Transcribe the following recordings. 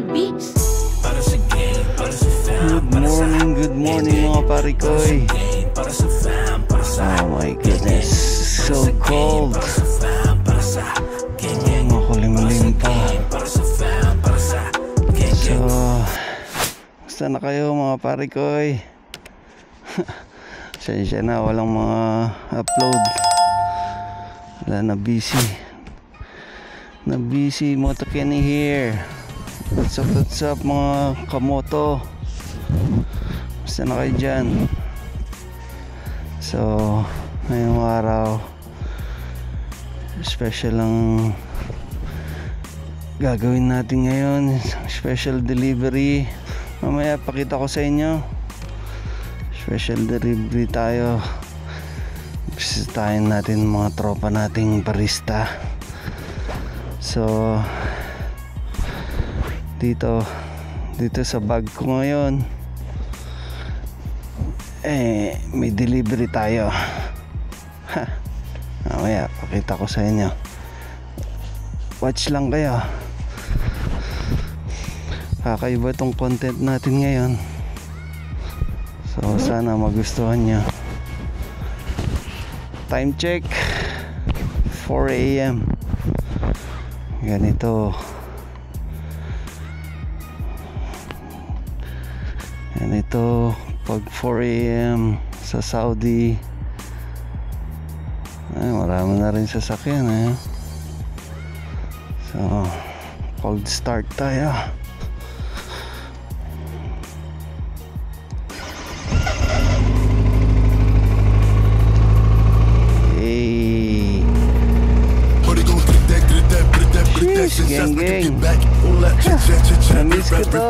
Good morning mga parikoy. Oh my goodness, so cold. Makulimlim pa. So, basta na kayo mga parikoy. Sensya na, walang mga upload. Wala na, busy. Moto Kenny here. What's up mga kamoto? Basta na kayo dyan. So, ngayong araw special lang gagawin natin ngayon. Special delivery. Mamaya pakita ko sa inyo. Special delivery tayo. Bisitahin natin mga tropa nating barista. So dito sa bag ko ngayon may delivery tayo. Mamaya pakita ko sa inyo. Watch lang kayo. Kakaiba tong content natin ngayon. So sana magustuhan nyo. Time check 4 AM. Ganito pag 4 AM sa Saudi. Ay, marami na rin sasakyan So cold start tayo. Gang. Namiss ko to.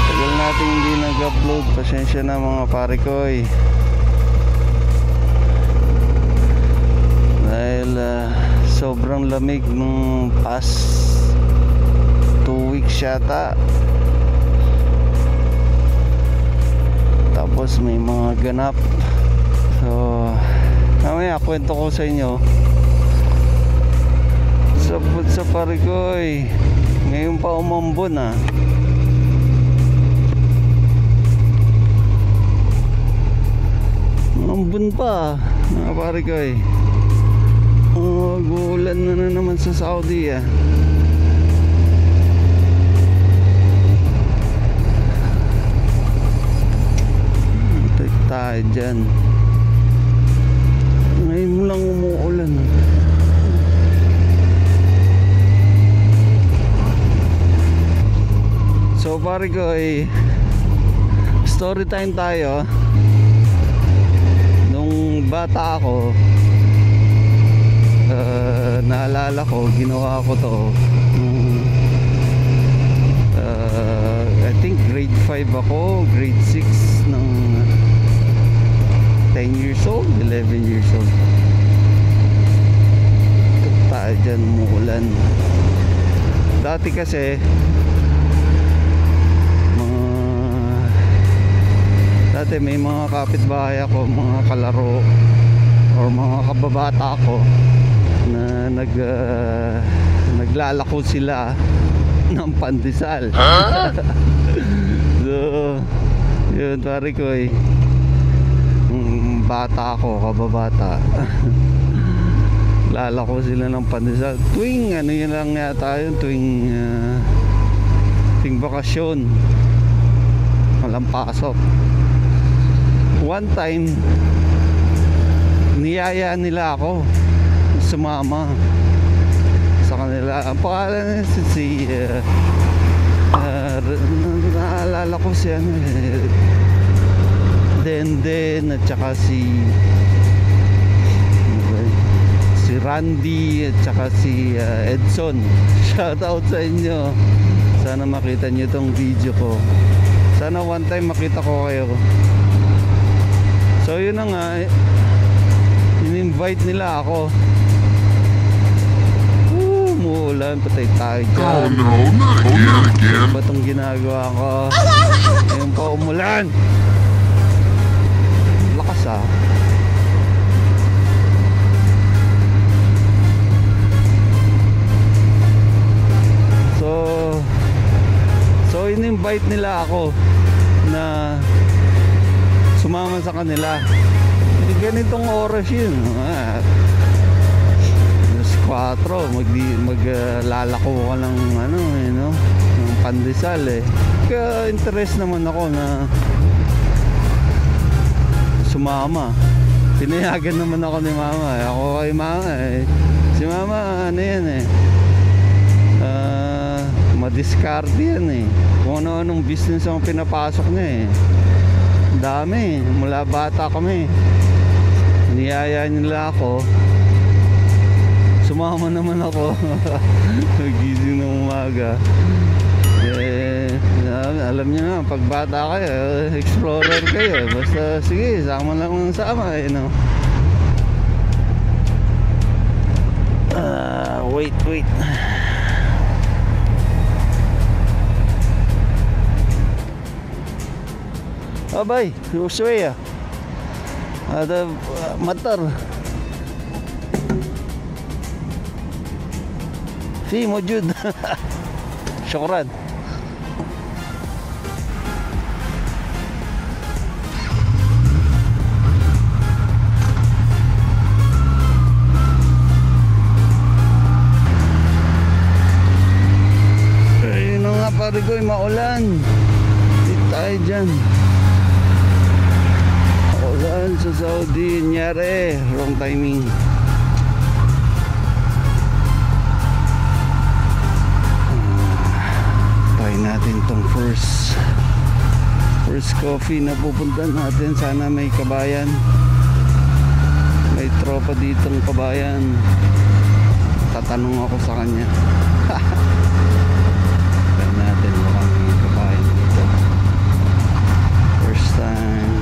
Tagal natin hindi nag-upload. Pasensya na mga parikoy. Dahil sobrang lamig nung past 2 weeks yata. Tapos may mga ganap. So mamaya kwento ko sa inyo sa parikoy. Ngayon pa umambon umambon pa mga parikoy. Guulan na naman sa Saudi Tek tayo dyan. Ngayon mo lang umuulan. So parikoy, story time tayo. Nung bata ako, naalala ko, ginawa ko to I think grade 5 ako, grade 6 ng 10 years old, 11 years old. Tayo dyan, umuulan. Dati kasi dati may mga kapitbahay ako, mga kalaro or mga kababata ako na naglalako sila ng pandesal. So yun parikoy, bata ako, kababata. Lalako sila ng pandesal tuwing yun lang yata yun, tuwing bakasyon, walang pasok. One time niyaya nila ako sumama sa kanila. Ang pangalan si naalala ko si Denden at saka si Randy at saka si Edson. Shout out sa inyo. Sana makita nyo tong video ko. Sana one time makita ko kayo. So yun na nga, in-invite nila ako. Umuulan, patay tayo dyan. Oh no, not again. Ano ba itong ginagawa ko? Ngayon pa umulan. Lakas in-invite nila ako na sumama sa kanila. Ganitong oras yun. Alas 4, maglalako ka ng ano, ng pandesal eh. Kaya interest naman ako na sumama. Pinayagan naman ako ni mama. Ako kay mama eh. Si mama ano yan eh. Madiskarte yan eh. Kung ano-anong business ang pinapasok niya eh. Dami. Mula bata kami. Niyaya nila ako. Sumama naman ako. Nagising ng umaga. Alam niyo na, pag bata kayo, explorer kayo. Basta sige, sama lang ng sama eh, no? Wait. Abay, uswe ya. Ada matar. في موجود. شكرا. Ayun na nga pare ko, maulan. Di tayo dyan. Maulan sa Saudi. Nyari, wrong timing. Natin tong first coffee na pupuntahan natin. Sana may kabayan, may tropa ditong kabayan. Tatanong ako sa kanya. Kaya natin mukhang may kabayan dito. First time.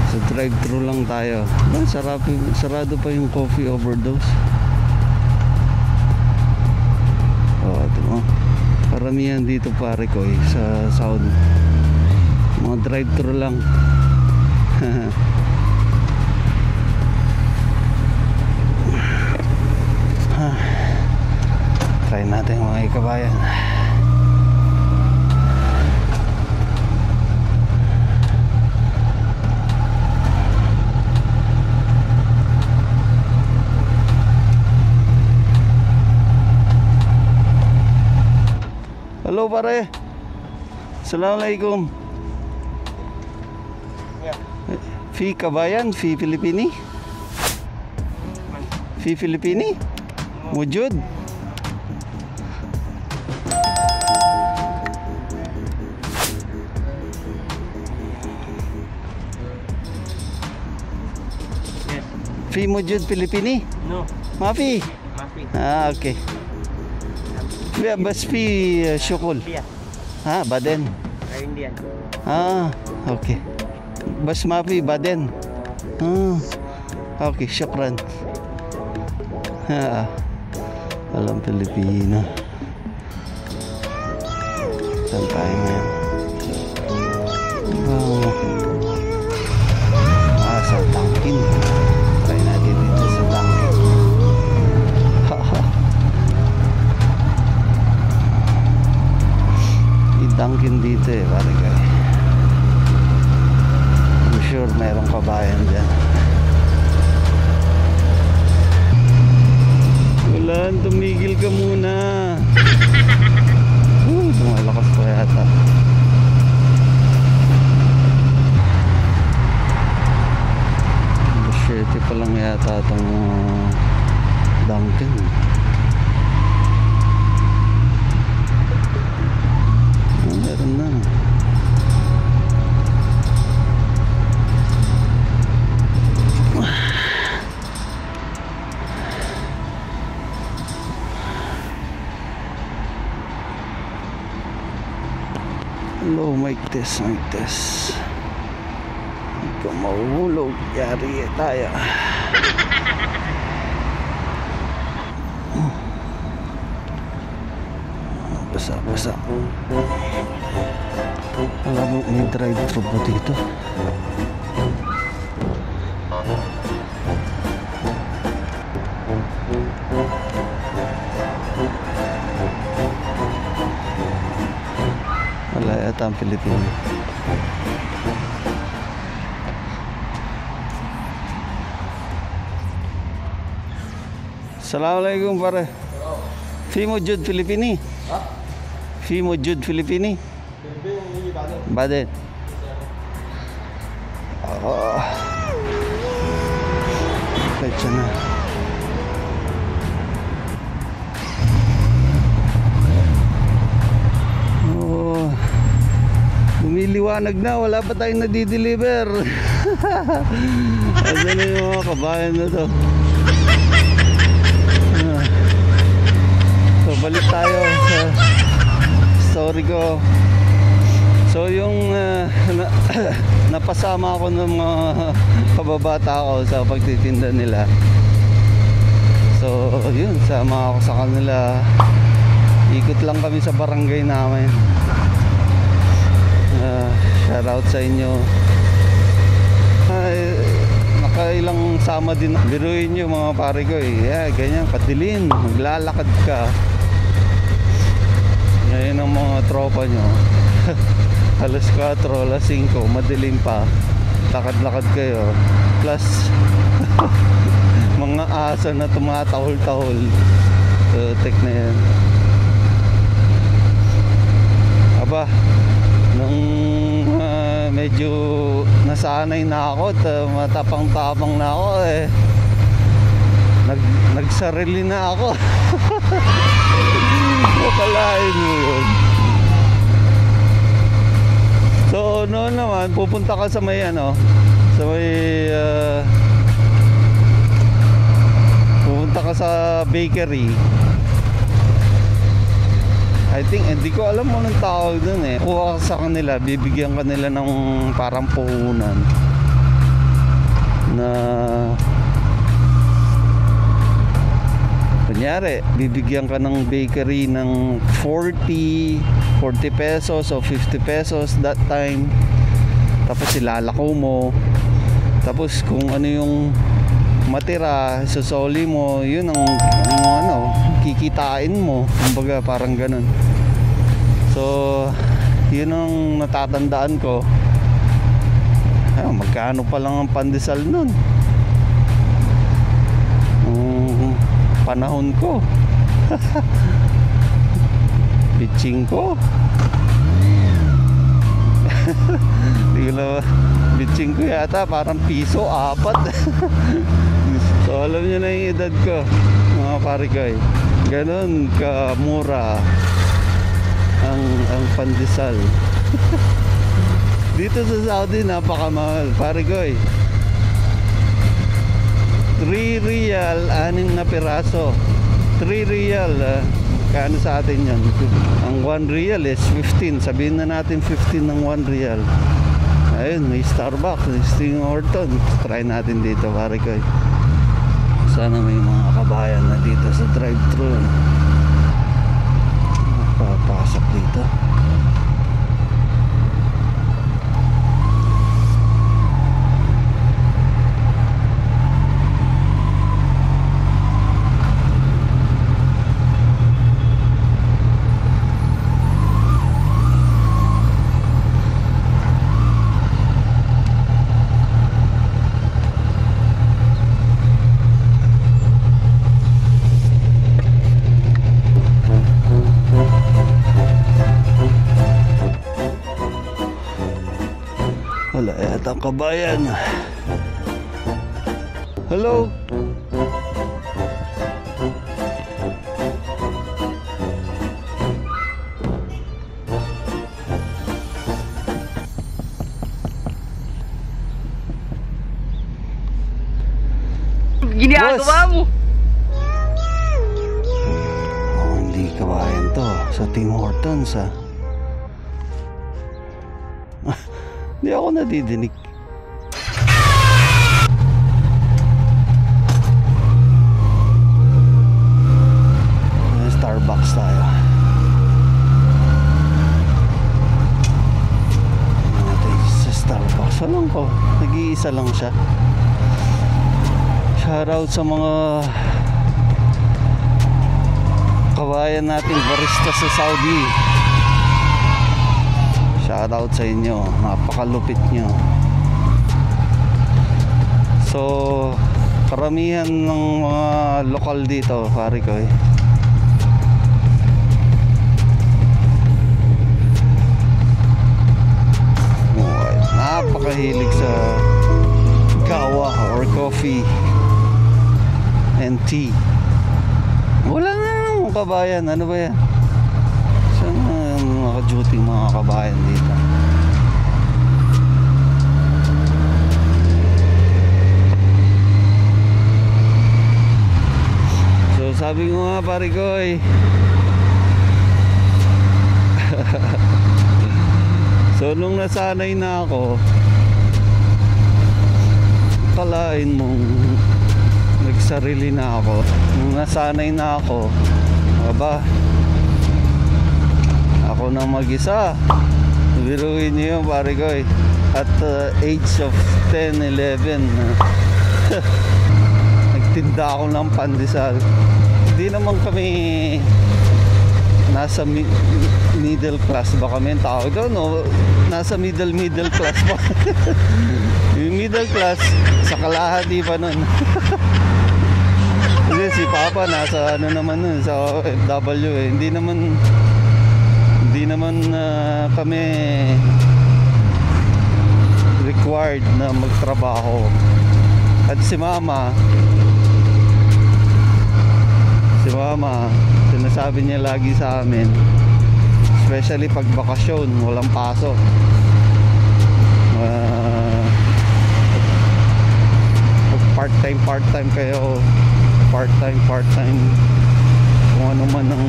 Sa drive-thru lang tayo. Sarado pa yung Coffee Overdose. Ito mo, paramihan dito pare ko sa Saudi, mga drive-thru lang. Try natin mga kabayan. Hello pare. Assalamualaikum. Fi kabayan, fi Filipini? Fi Filipini? Wujud? Fi wujud Filipini? No. Mafi? Mafi. Okay. بس في شغل ها بعدين اوكي بس ما في بعدين اوكي شكرا alam Pilipino saan tayo ngayon sa Dunkin. Try natin dito sa Dunkin. Dunkin dito eh, pare guys. I'm sure mayroong kabayan dyan. Wala, tumigil ka muna. Tumalakas pa yata. Masyete pa lang yata itong Dunkin. Meron na. Hello, mic test. Huwag ka mahuhulog. Yari tayo. Basa. Alam mo, may drive-thru po dito. Bataan Pilipino. Assalamualaikum pare. Fimo Jud Filipini. Ha? Fimo Jud Filipini. Pilipino, Baden. Oh. Petsa na. Oh. Lumiliwanag na, wala pa tayong nadideliver. Ano na yung mga kabayan na to. So balik tayo sa story ko. So yung napasama ako ng mga kababata ko sa pagtitinda nila. So yun, sama ako sa kanila. Ikot lang kami sa barangay namin. Shout out sa inyo. Ay, nakailang sama din. Biruin nyo mga pare ko eh. Ganyan, patilin. Maglalakad ka. Ngayon ang mga tropa nyo. Alas 4, alas 5, madilim pa. Lakad-lakad kayo. Plus, mga aso na tumatahol-tahol. So, tek na yan. Aba, nung medyo nasanay na ako at matapang-tapang na ako eh. Nagsarili na ako. Makalain mo yun. So noon naman pupunta ka sa may sa may pupunta ka sa bakery. I think, hindi ko alam mo ng tawag dun eh. Kuha ka sa kanila, bibigyan ka nila ng parang puhunan na kunyari, bibigyan ka ng bakery ng 40 pesos o 50 pesos that time. Tapos ilalako mo. Tapos kung ano yung matira, susoli mo, yun ang kikitain mo. Kumbaga parang ganun. So, yun ang natatandaan ko. Magkano pa lang ang pandesal nun? Panahon ko. Pitching ko. Hindi ko na, pitching ko yata parang piso, 4. So alam nyo na yung edad ko mga pare ko eh. Ganon kamura ang pandesal. Dito sa Saudi napakamahal pare ko eh. 3 real 6 na piraso. 3 real kano sa atin yan? Ang 1 real is 15. Sabihin na natin 15 ng 1 real. Ayun, may Starbucks, may Tim Hortons. Try natin dito pare ko eh. Sana may mga kabayan na dito sa drive-thru. Papasok dito. Wala yata ang kabayan. Hello? Ginagawa mo? Hindi kabayan to. Sa Tim Hortons Hindi ako nadidinig. Starbucks tayo. Natin sa Starbucks. Alam ko, nag-iisa lang siya. Shoutout sa mga kabayan natin barista sa Saudi. Shoutout sa inyo, napakalupit nyo. So karamihan ng mga lokal dito, pare ko eh, napakahilig sa kawa or coffee and tea. Wala nga mga kabayan, ano ba yan? Saan mga ka-duty mga kabayan dito? So sabi ko nga pare ko eh, so nung nasanay na ako, kalain mong nagsarili na ako. Nung nasanay na ako, aba, ako na mag-isa. Biruin niyo yung pare ko eh, at age of 10, 11 nagtinda ako ng pandesal. Hindi naman kami nasa middle class ba kami ang tawag doon, no? Nasa middle class pa. Yung middle class sa kalahati pa nun. Kasi si Papa nasa ano naman nun, sa OFW eh. Hindi naman kami required na magtrabaho. At si Mama sinasabi niya lagi sa amin, especially pag bakasyon, walang pasok, part-time kayo, part-time kung ano man ang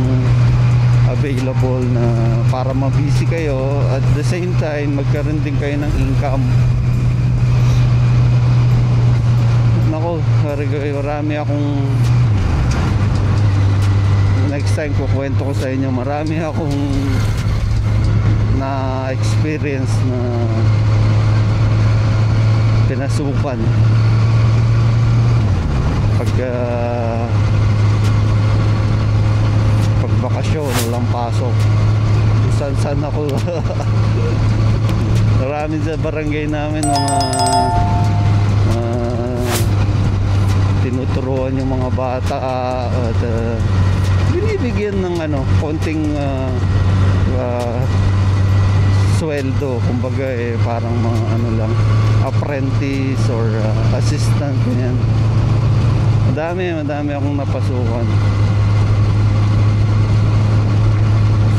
available na para mabisi kayo, at the same time magkaroon din kayo ng income. Nako, marami akong, next time kukwento ko sa inyo, marami akong na experience na pinasukan pag bakasyon, walang pasok, saan ako. Marami sa barangay namin mga tinuturuan yung mga bata at binibigyan ng konting sweldo, kumbaga eh, parang mga lang, apprentice or assistant, ganyan. Madami akong napasukan.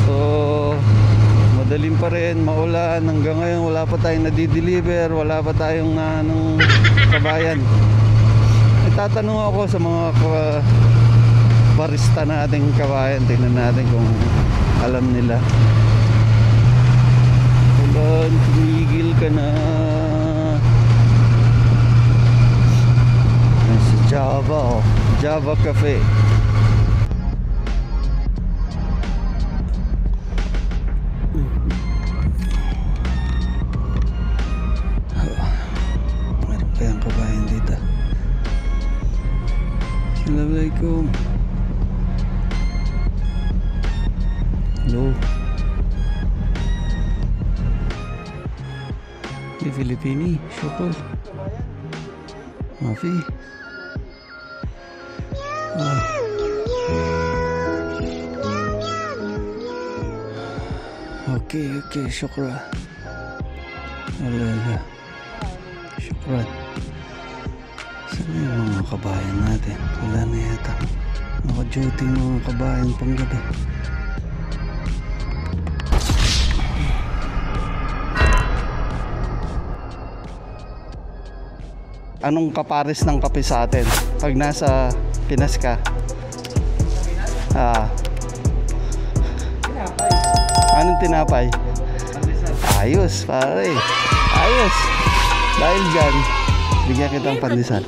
So madaling pa rin, maulan, hanggang ngayon wala pa tayong nadideliver, wala pa tayong ng kabayan. Tatanong ako sa mga barista nating kabayan, tingnan natin kung alam nila. Ulan, tumigil ka na. Sa Java, Java Cafe. Meron pa yung kabayan dito. Assalamualaikum. Hello. Di Filipini, syukur. Mafi. Okay, syukran. Wala. Syukran. Saan yung mga kabayan natin? Wala na yata. Naka-duty mga kabayan pang gabi. Anong kapares ng kape sa atin pag nasa Pinas ka? Anong tinapay? Ayos, pare. Ayos. Dahil dyan, bigyan kitang pandesal.